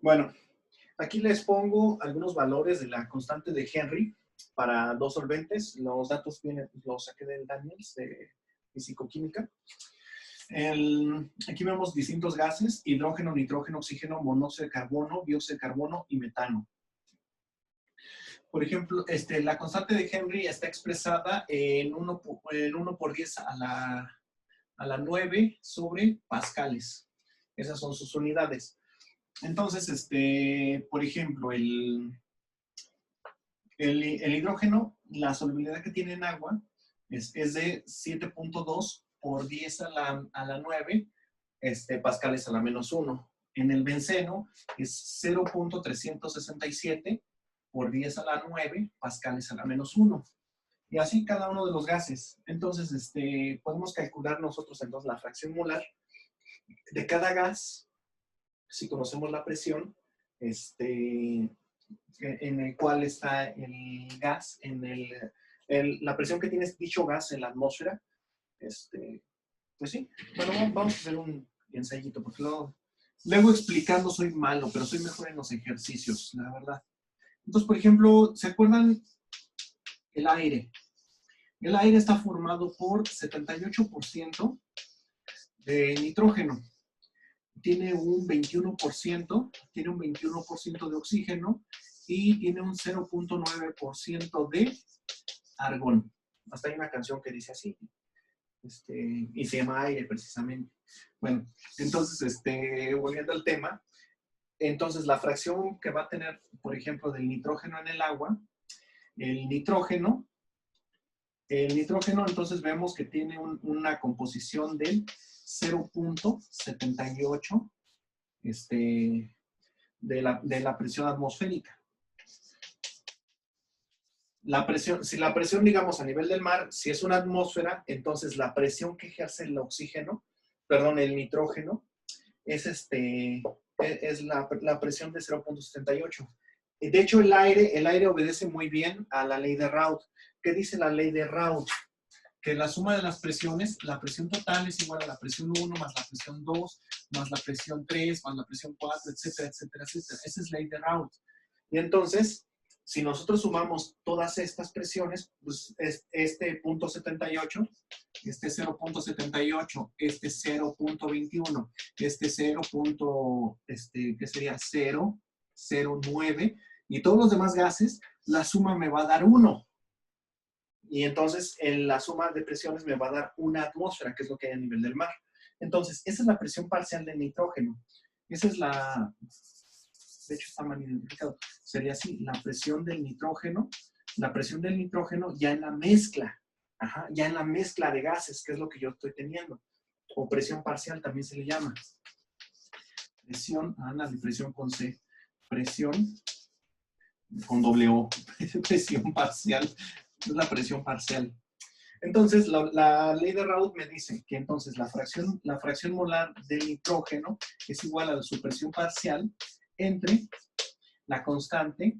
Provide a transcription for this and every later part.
Bueno, aquí les pongo algunos valores de la constante de Henry para dos solventes. Los datos los saqué del Daniels de Fisicoquímica. Aquí vemos distintos gases: hidrógeno, nitrógeno, oxígeno, monóxido de carbono, dióxido de carbono y metano. Por ejemplo, la constante de Henry está expresada en 1 por 10 a la 9 sobre pascales. Esas son sus unidades. Entonces, por ejemplo, el hidrógeno, la solubilidad que tiene en agua es de 7.2 por 10 a la 9 pascales a la menos 1. En el benceno es 0.367 por 10 a la 9 pascales a la menos 1. Y así cada uno de los gases. Entonces, podemos calcular nosotros entonces la fracción molar de cada gas, si conocemos la presión, en el cual está el gas, la presión que tiene dicho gas en la atmósfera. Pues sí, bueno, vamos a hacer un ensayito, porque luego explicando soy malo, pero soy mejor en los ejercicios, la verdad. Entonces, por ejemplo, ¿se acuerdan el aire? El aire está formado por 78% de nitrógeno. Tiene un 21% de oxígeno y tiene un 0.9% de argón. Hasta hay una canción que dice así. Y se llama aire precisamente. Bueno, entonces, volviendo al tema, entonces la fracción que va a tener, por ejemplo, del nitrógeno en el agua, el nitrógeno, entonces vemos que tiene una composición del 0.78 de la presión atmosférica. Si la presión, digamos, a nivel del mar, si es una atmósfera, entonces la presión que ejerce el nitrógeno, es la presión de 0.78. De hecho, el aire obedece muy bien a la ley de Raoult. ¿Qué dice la ley de Raoult? Que la suma de las presiones, la presión total es igual a la presión 1 más la presión 2 más la presión 3 más la presión 4, etcétera, etcétera, etcétera. Esa es la ley de Raoult. Y entonces, si nosotros sumamos todas estas presiones, pues este 0.78, este 0.78, este 0.21, este 0. ¿Qué sería? 0.09, y todos los demás gases, la suma me va a dar 1. Y entonces en la suma de presiones me va a dar una atmósfera, que es lo que hay a nivel del mar. Entonces, esa es la presión parcial del nitrógeno. Esa es de hecho está mal identificado. Sería así, la presión del nitrógeno ya en la mezcla, ya en la mezcla de gases, que es lo que yo estoy teniendo. O presión parcial también se le llama. Presión con C. Presión con doble O. Presión parcial. Es la presión parcial. Entonces, la ley de Raoult me dice que entonces la fracción molar del nitrógeno es igual a su presión parcial entre la constante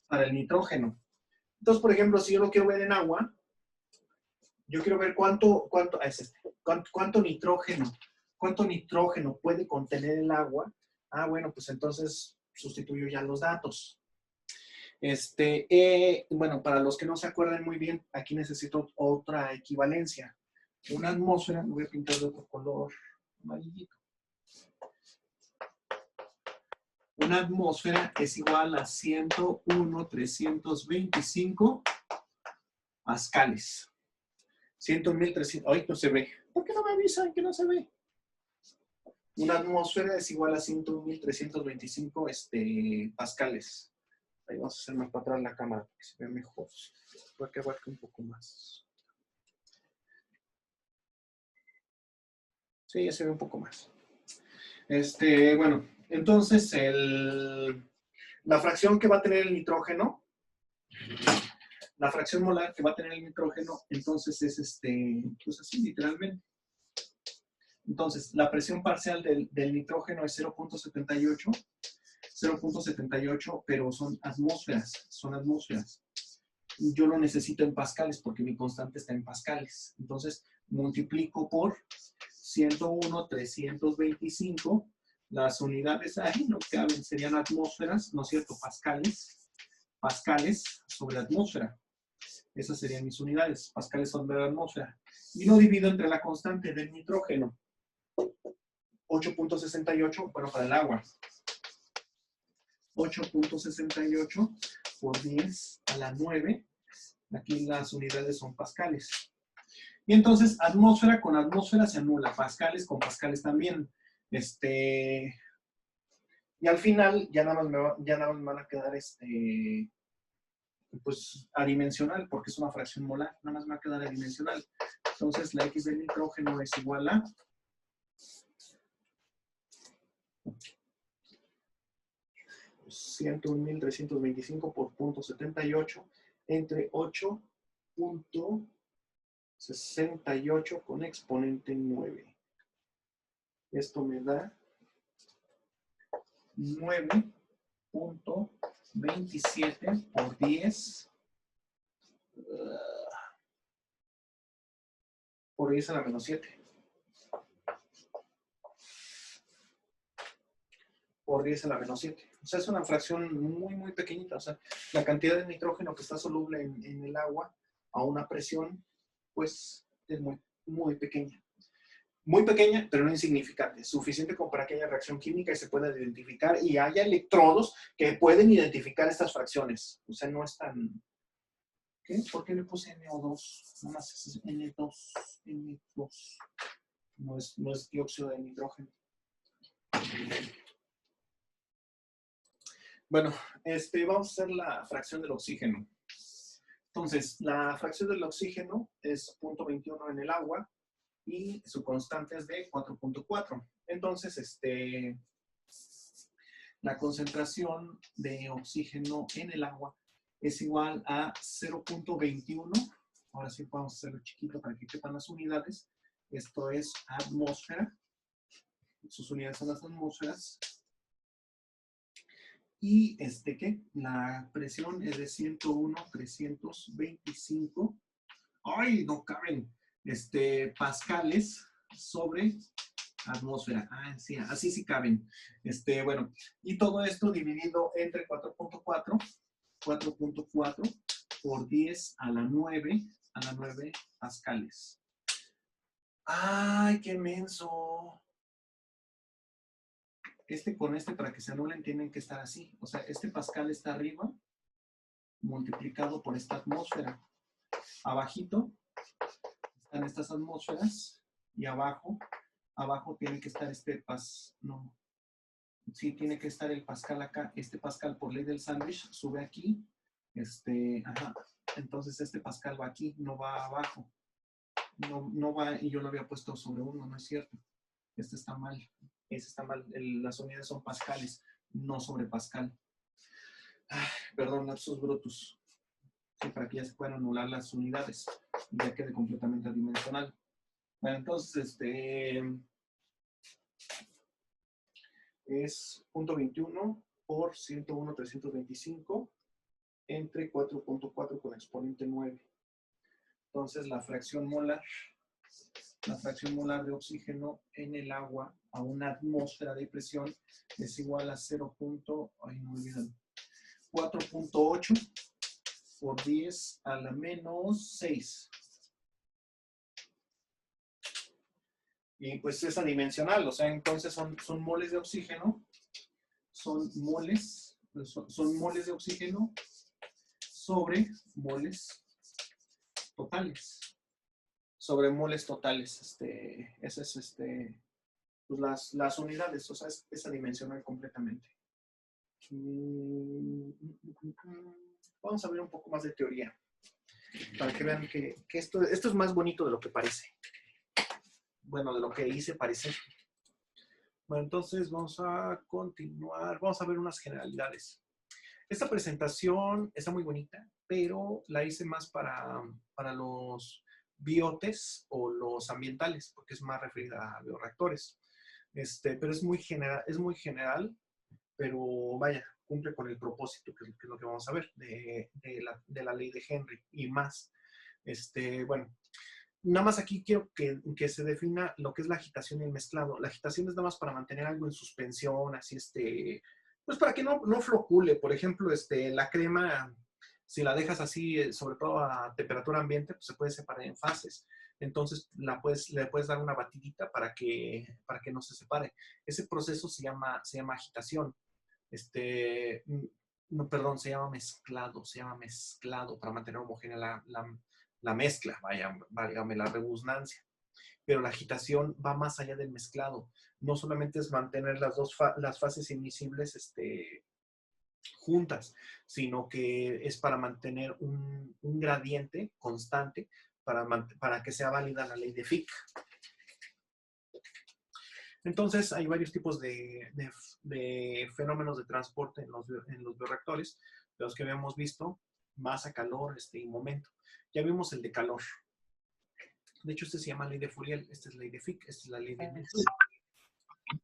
para el nitrógeno. Entonces, por ejemplo, si yo lo quiero ver en agua, yo quiero ver cuánto nitrógeno puede contener el agua. Bueno, pues entonces sustituyo ya los datos. Bueno, para los que no se acuerdan muy bien, aquí necesito otra equivalencia. Una atmósfera, lo voy a pintar de otro color amarillito. Una atmósfera es igual a 101,325 pascales. 101,300. Ay, no se ve. ¿Por qué no me avisan que no se ve? Una atmósfera es igual a 101,325 pascales. Ahí vamos a hacer más para atrás la cámara para que se vea mejor. Para que abarque un poco más. Sí, ya se ve un poco más. Bueno, entonces la fracción que va a tener el nitrógeno, la fracción molar que va a tener el nitrógeno, entonces es pues así literalmente. Entonces, la presión parcial del nitrógeno es 0.78, pero son atmósferas. Yo lo necesito en pascales porque mi constante está en pascales. Entonces, multiplico por 101,325 Las unidades ahí no caben, serían atmósferas, ¿no es cierto? Pascales. Pascales sobre atmósfera. Esas serían mis unidades, pascales sobre la atmósfera. Y lo divido entre la constante del nitrógeno. 8.68, bueno, para el agua. 8.68 por 10 a la 9. Aquí las unidades son pascales. Y entonces, atmósfera con atmósfera se anula. Pascales con pascales también. Y al final, ya nada más me van a quedar pues adimensional, porque es una fracción molar. Nada más me va a quedar adimensional. Entonces, la X del nitrógeno es igual a 101.325 por 0.78 entre 8.68 con exponente 9. Esto me da 9.27 por 10 por 10 a la menos 7. Por 10 a la menos 7. O sea, es una fracción muy, muy pequeñita. O sea, la cantidad de nitrógeno que está soluble en el agua a una presión, pues, es muy, muy pequeña. Muy pequeña, pero no insignificante. Suficiente como para que haya reacción química y se pueda identificar y haya electrodos que pueden identificar estas fracciones. O sea, no es tan... ¿Qué? ¿Por qué le puse NO2? Nada más es N2. N2. No es dióxido de nitrógeno. Bueno, vamos a hacer la fracción del oxígeno. Entonces, la fracción del oxígeno es 0.21 en el agua y su constante es de 4.4. Entonces, la concentración de oxígeno en el agua es igual a 0.21. Ahora sí podemos hacerlo chiquito para que quepan las unidades. Esto es atmósfera. Sus unidades son las atmósferas. Y ¿qué? La presión es de 101.325. ¡Ay, no caben! Pascales sobre atmósfera. Ah, sí, así sí caben. Bueno, y todo esto dividido entre 4.4. 4.4 por 10 a la 9 pascales. ¡Ay, qué menso! Con para que se anulen tienen que estar así. O sea, pascal está arriba multiplicado por esta atmósfera. Abajito están estas atmósferas y abajo tiene que estar no. Sí, tiene que estar el pascal acá. Pascal por ley del sándwich sube aquí. Ajá. Entonces pascal va aquí, no va abajo. No va, y yo lo había puesto sobre 1, no es cierto. Está mal. Está mal. Las unidades son pascales, no sobre pascal. Ay, perdón, lapsus brutus. Sí, para que ya se puedan anular las unidades y ya quede completamente adimensional. Bueno, entonces, es 0.21 por 101.325 entre 4.4 con exponente 9. Entonces, la fracción molar de oxígeno en el agua a una atmósfera de presión es igual a 4.8 por 10 a la menos 6. Y pues es adimensional, o sea, entonces son moles de oxígeno, son moles de oxígeno sobre moles totales. Sobre moles totales, ese es pues las unidades, o sea, es adimensional completamente. Vamos a ver un poco más de teoría, para que vean que esto es más bonito de lo que parece. Bueno, de lo que hice parecer. Bueno, entonces vamos a continuar. Vamos a ver unas generalidades. Esta presentación está muy bonita, pero la hice más para los biotes o los ambientales, porque es más referida a bioreactores. Pero es muy general, pero vaya, cumple con el propósito, que es lo que vamos a ver, de la ley de Henry y más. Bueno, Nada más aquí quiero que se defina lo que es la agitación y el mezclado. La agitación es nada más para mantener algo en suspensión, así pues para que no flocule. Por ejemplo, la crema, si la dejas así, sobre todo a temperatura ambiente, pues se puede separar en fases. Entonces le puedes dar una batidita para que no se separe. Ese proceso se llama agitación. No, perdón, se llama mezclado para mantener homogénea la mezcla, válgame la redundancia. Pero la agitación va más allá del mezclado. No solamente es mantener las fases invisibles juntas, sino que es para mantener un gradiente constante para que sea válida la ley de Fick. Entonces, hay varios tipos de fenómenos de transporte en los bioreactores, de los que habíamos visto: masa, calor y momento. Ya vimos el de calor. De hecho, se llama ley de Fourier, esta es ley de Fick, esta es la ley de Newton.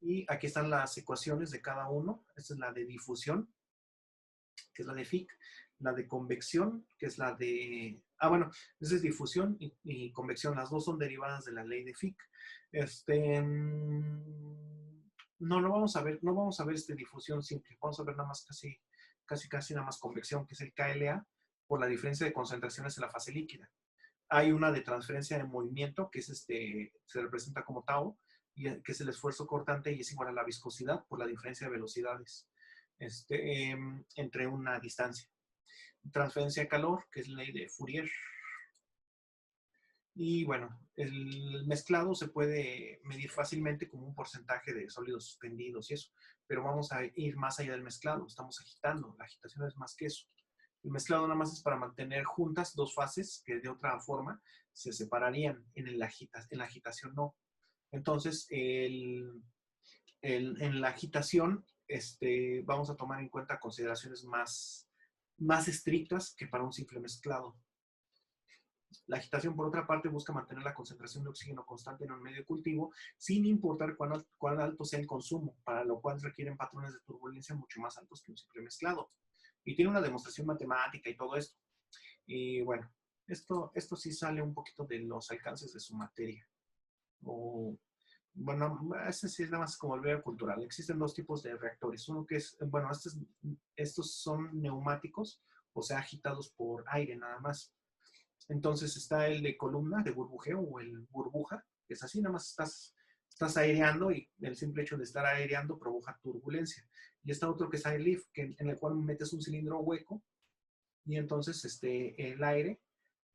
Y aquí están las ecuaciones de cada uno. Esta es la de difusión, que es la de Fick. La de convección, que es la de... bueno, esa es difusión y convección. Las dos son derivadas de la ley de Fick. No vamos a ver difusión simple. Vamos a ver nada más casi nada más convección, que es el KLA, por la diferencia de concentraciones en la fase líquida. Hay una de transferencia de movimiento, que es se representa como tau, que es el esfuerzo cortante y es igual a la viscosidad por la diferencia de velocidades entre una distancia. Transferencia de calor, que es la ley de Fourier. Y bueno, el mezclado se puede medir fácilmente como un porcentaje de sólidos suspendidos y eso, pero vamos a ir más allá del mezclado. Estamos agitando, la agitación es más que eso. El mezclado nada más es para mantener juntas dos fases que de otra forma se separarían. En la agitación no. Entonces, en la agitación vamos a tomar en cuenta consideraciones más estrictas que para un simple mezclado. La agitación, por otra parte, busca mantener la concentración de oxígeno constante en un medio de cultivo, sin importar cuán alto sea el consumo, para lo cual requieren patrones de turbulencia mucho más altos que un simple mezclado. Y tiene una demostración matemática y todo esto. Y bueno, esto sí sale un poquito de los alcances de su materia. Bueno, ese sí es nada más como el medio cultural. Existen dos tipos de reactores. Uno que es, bueno, estos son neumáticos, o sea, agitados por aire nada más. Entonces está el de columna, de burbujeo, o el burbuja, que es así, nada más estás aireando y el simple hecho de estar aireando provoca turbulencia. Y está otro que es air lift, en el cual metes un cilindro hueco y entonces el aire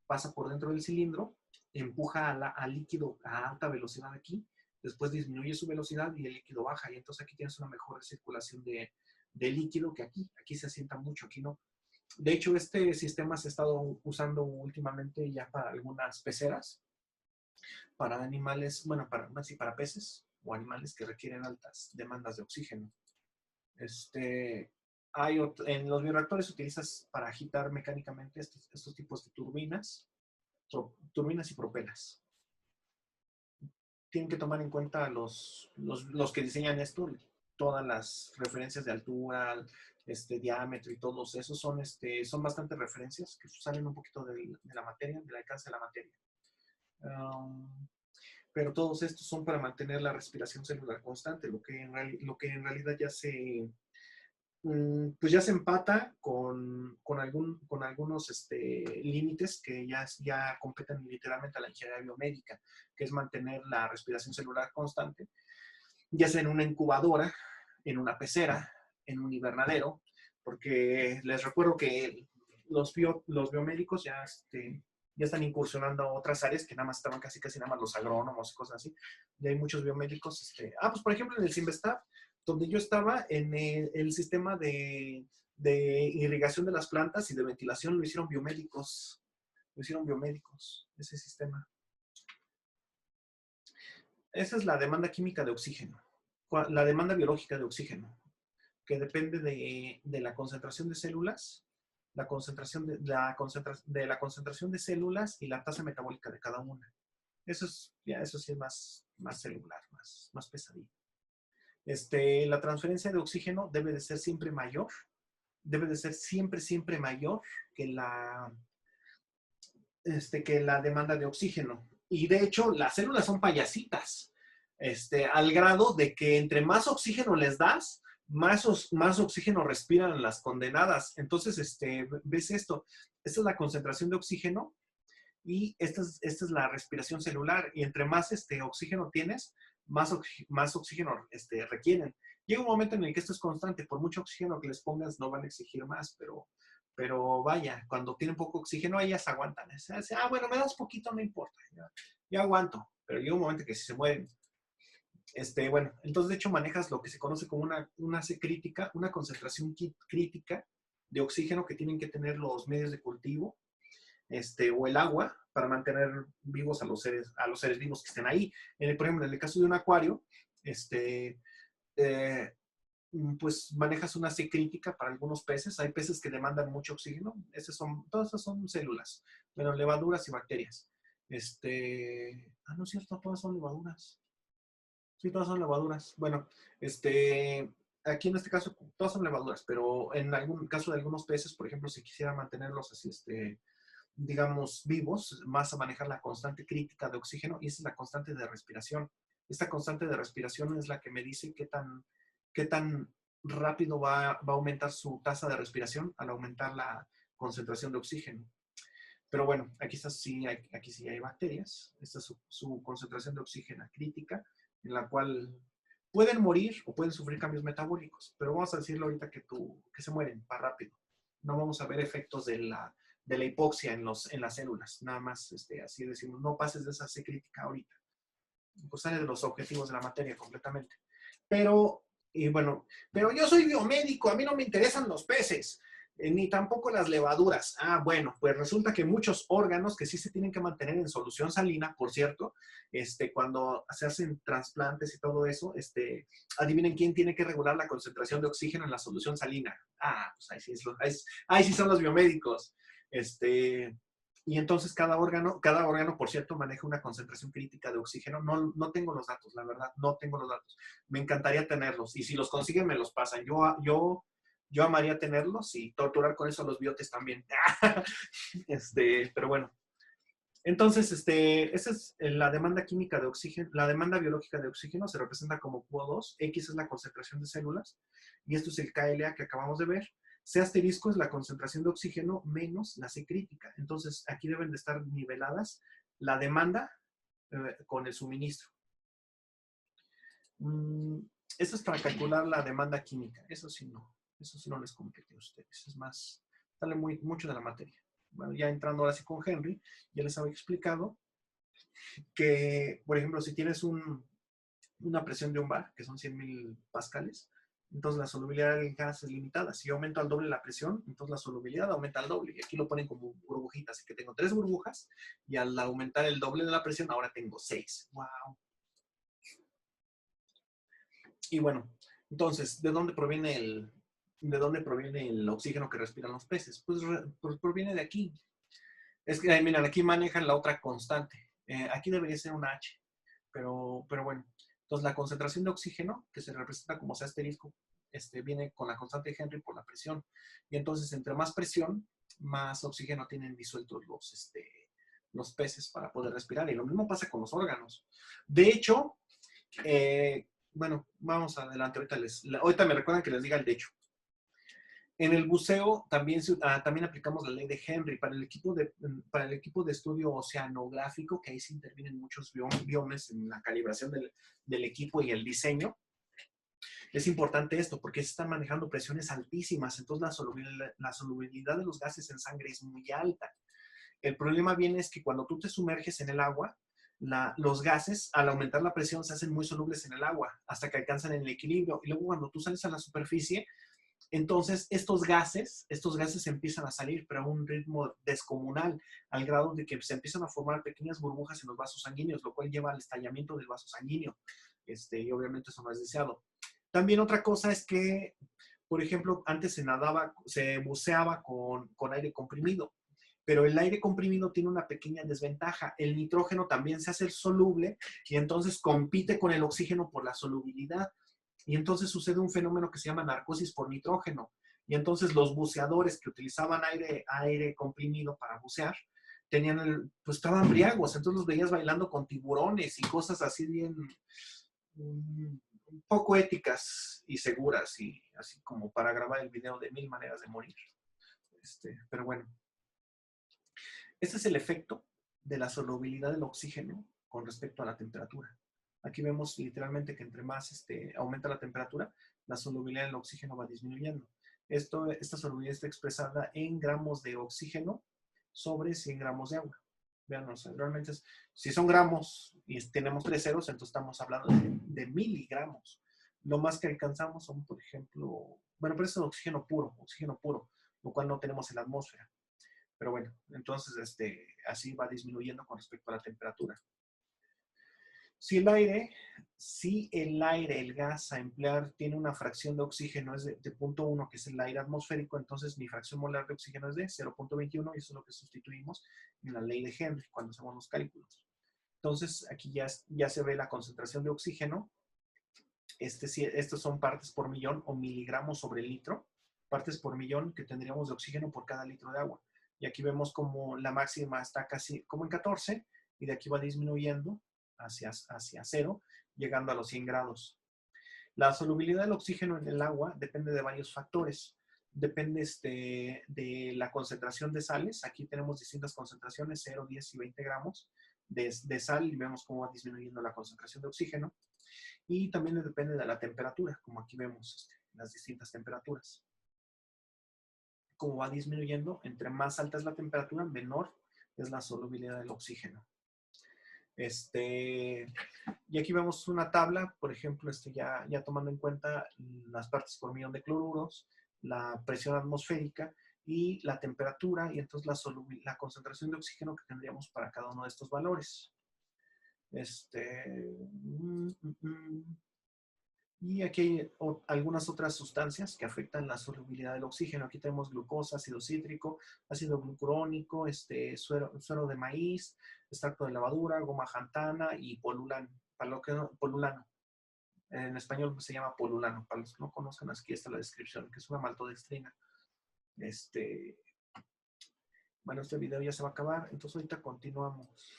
pasa por dentro del cilindro, empuja al líquido a alta velocidad aquí, después disminuye su velocidad y el líquido baja. Y entonces aquí tienes una mejor circulación de líquido que aquí. Aquí se asienta mucho, aquí no. De hecho, este sistema se ha estado usando últimamente ya para algunas peceras, para animales, bueno, para peces o animales que requieren altas demandas de oxígeno. En los bioreactores utilizas para agitar mecánicamente estos tipos de turbinas y propelas. Tienen que tomar en cuenta los que diseñan esto, todas las referencias de altura, diámetro y todos esos son bastantes referencias que salen un poquito de la materia, del alcance de la materia. Pero todos estos son para mantener la respiración celular constante, lo que en realidad ya pues ya se empata con algunos límites que ya competen literalmente a la ingeniería biomédica, que es mantener la respiración celular constante, ya sea en una incubadora, en una pecera, en un invernadero, porque les recuerdo que los biomédicos ya están incursionando a otras áreas que nada más estaban casi nada más los agrónomos y cosas así. Y hay muchos biomédicos. Pues por ejemplo en el CIMBESTAB, donde yo estaba, en el sistema de irrigación de las plantas y de ventilación lo hicieron biomédicos. Ese sistema. Esa es la demanda química de oxígeno. La demanda biológica de oxígeno, que depende de la concentración de células, la concentración de células y la tasa metabólica de cada una. Eso sí es más celular, más pesadillo. La transferencia de oxígeno debe de ser siempre mayor, siempre mayor que la demanda de oxígeno. Y de hecho, las células son payasitas, al grado de que entre más oxígeno les das, más oxígeno respiran las condenadas. Entonces, ves esto. Esta es la concentración de oxígeno y esta es la respiración celular. Y entre más oxígeno tienes, más oxígeno requieren. Llega un momento en el que esto es constante. Por mucho oxígeno que les pongas, no van a exigir más, pero vaya, cuando tienen poco oxígeno, ellas aguantan. Bueno, me das poquito, no importa. Ya aguanto. Pero llega un momento que si se mueren. Bueno, entonces de hecho manejas lo que se conoce como una C crítica, una concentración crítica de oxígeno que tienen que tener los medios de cultivo, o el agua para mantener vivos a los seres vivos que estén ahí. Por ejemplo, en el caso de un acuario, eh, pues manejas una C crítica para algunos peces. Hay peces que demandan mucho oxígeno. Todas esas son células, bueno, levaduras y bacterias. No es cierto, todas son levaduras. Sí, todas son levaduras. Bueno, aquí en este caso todas son levaduras, pero en algún caso de algunos peces, por ejemplo, si quisiera mantenerlos así, digamos, vivos, vas a manejar la constante crítica de oxígeno y esa es la constante de respiración. Esta constante de respiración es la que me dice qué tan rápido va a aumentar su tasa de respiración al aumentar la concentración de oxígeno. Pero bueno, aquí sí hay bacterias. Esta es su concentración de oxígeno crítica, en la cual pueden morir o pueden sufrir cambios metabólicos. Pero vamos a decirlo ahorita que se mueren más rápido. No vamos a ver efectos de la hipoxia en las células. Nada más así decimos, no pases de esa C crítica ahorita. Pues sale de los objetivos de la materia completamente. Pero yo soy biomédico, a mí no me interesan los peces, ni tampoco las levaduras. Bueno, pues resulta que muchos órganos que sí se tienen que mantener en solución salina, por cierto, cuando se hacen trasplantes y todo eso, adivinen quién tiene que regular la concentración de oxígeno en la solución salina. Pues ahí sí son los biomédicos. Y entonces cada órgano, por cierto, maneja una concentración crítica de oxígeno. No tengo los datos, la verdad, no tengo los datos. Me encantaría tenerlos. Y si los consiguen, me los pasan. Yo amaría tenerlos y torturar con eso a los biotes también. Pero bueno. Entonces, esa es la demanda química de oxígeno. La demanda biológica de oxígeno se representa como QO2. X es la concentración de células. Y esto es el KLA que acabamos de ver. C asterisco es la concentración de oxígeno menos la C crítica. Entonces, aquí deben de estar niveladas la demanda con el suministro. Esto es para calcular la demanda química. Eso sí no les compete a ustedes. Es más, sale mucho de la materia. Bueno, ya entrando ahora sí con Henry, ya les había explicado que, por ejemplo, si tienes una presión de un bar, que son 100,000 pascales, entonces la solubilidad del gas es limitada. Si yo aumento al doble la presión, entonces la solubilidad aumenta al doble. Y aquí lo ponen como burbujitas. Así que tengo 3 burbujas y al aumentar el doble de la presión, ahora tengo 6. ¡Wow! Y bueno, entonces, ¿de dónde proviene el oxígeno que respiran los peces? Pues proviene de aquí. Es que, miren, aquí manejan la otra constante. Aquí debería ser una H, pero bueno. Entonces, la concentración de oxígeno, que se representa como C asterisco, viene con la constante de Henry por la presión. Y entonces, entre más presión, más oxígeno tienen disueltos los peces para poder respirar. Y lo mismo pasa con los órganos. De hecho, bueno, vamos adelante. Ahorita me recuerdan que les diga el de hecho. En el buceo también aplicamos la ley de Henry para el equipo de estudio oceanográfico, que ahí se intervienen muchos biomes en la calibración del equipo y el diseño. Es importante esto porque se están manejando presiones altísimas, entonces la solubilidad de los gases en sangre es muy alta. El problema viene es que cuando tú te sumerges en el agua, los gases, al aumentar la presión, se hacen muy solubles en el agua hasta que alcanzan el equilibrio. Y luego cuando tú sales a la superficie, entonces estos gases empiezan a salir, pero a un ritmo descomunal, al grado de que se empiezan a formar pequeñas burbujas en los vasos sanguíneos, lo cual lleva al estallamiento del vaso sanguíneo. Y obviamente eso no es deseado. También otra cosa es que, por ejemplo, antes se buceaba con aire comprimido, pero el aire comprimido tiene una pequeña desventaja. El nitrógeno también se hace soluble y entonces compite con el oxígeno por la solubilidad. Y entonces sucede un fenómeno que se llama narcosis por nitrógeno. Y entonces los buceadores que utilizaban aire comprimido para bucear, pues estaban briagos, entonces los veías bailando con tiburones y cosas así bien, un poco éticas y seguras, y así como para grabar el video de 1000 maneras de morir. Pero bueno, este es el efecto de la solubilidad del oxígeno con respecto a la temperatura. Aquí vemos literalmente que entre más aumenta la temperatura, la solubilidad del oxígeno va disminuyendo. Esta solubilidad está expresada en gramos de oxígeno sobre 100 gramos de agua. Vean, o sea, realmente si son gramos y tenemos 3 ceros, entonces estamos hablando de miligramos. Lo más que alcanzamos son, por ejemplo, bueno, pero eso es oxígeno puro, lo cual no tenemos en la atmósfera. Pero bueno, entonces así va disminuyendo con respecto a la temperatura. Si el aire, el gas a emplear, tiene una fracción de oxígeno es de 0.1, que es el aire atmosférico, entonces mi fracción molar de oxígeno es de 0.21, y eso es lo que sustituimos en la ley de Henry cuando hacemos los cálculos. Entonces aquí ya se ve la concentración de oxígeno. Estos son partes por millón o miligramos sobre litro, partes por millón que tendríamos de oxígeno por cada litro de agua. Y aquí vemos como la máxima está casi como en 14, y de aquí va disminuyendo hacia 0, llegando a los 100 grados. La solubilidad del oxígeno en el agua depende de varios factores. Depende de la concentración de sales. Aquí tenemos distintas concentraciones, 0, 10 y 20 gramos de sal, y vemos cómo va disminuyendo la concentración de oxígeno. Y también depende de la temperatura, como aquí vemos las distintas temperaturas. Como va disminuyendo, entre más alta es la temperatura, menor es la solubilidad del oxígeno. Y aquí vemos una tabla, por ejemplo, ya tomando en cuenta las partes por millón de cloruros, la presión atmosférica y la temperatura, y entonces la concentración de oxígeno que tendríamos para cada uno de estos valores. Y aquí hay algunas otras sustancias que afectan la solubilidad del oxígeno. Aquí tenemos glucosa, ácido cítrico, ácido glucurónico, suero de maíz, extracto de levadura, goma xantana y polulano. Polulano. En español se llama polulano. Para los que no conozcan, aquí está la descripción, que es una maltodextrina. Bueno, este video ya se va a acabar, entonces ahorita continuamos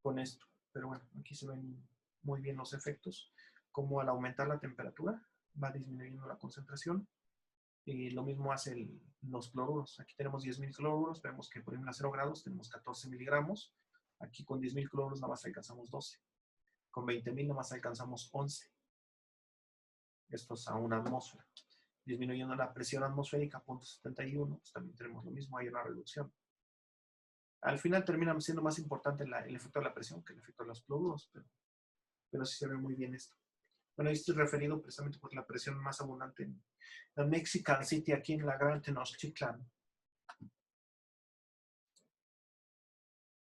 con esto. Pero bueno, aquí se ven muy bien los efectos. Como al aumentar la temperatura va disminuyendo la concentración. Y lo mismo hacen los cloruros. Aquí tenemos 10.000 cloruros, vemos que por ejemplo a 0 grados tenemos 14 miligramos. Aquí con 10.000 cloruros nada más alcanzamos 12. Con 20.000 nada más alcanzamos 11. Esto es a una atmósfera. Disminuyendo la presión atmosférica a 0.71, pues también tenemos lo mismo, hay una reducción. Al final termina siendo más importante el efecto de la presión que el efecto de los cloruros, pero sí se ve muy bien esto. Bueno, esto es referido precisamente por la presión más abundante en la Mexican City, aquí en la Gran Tenochtitlan.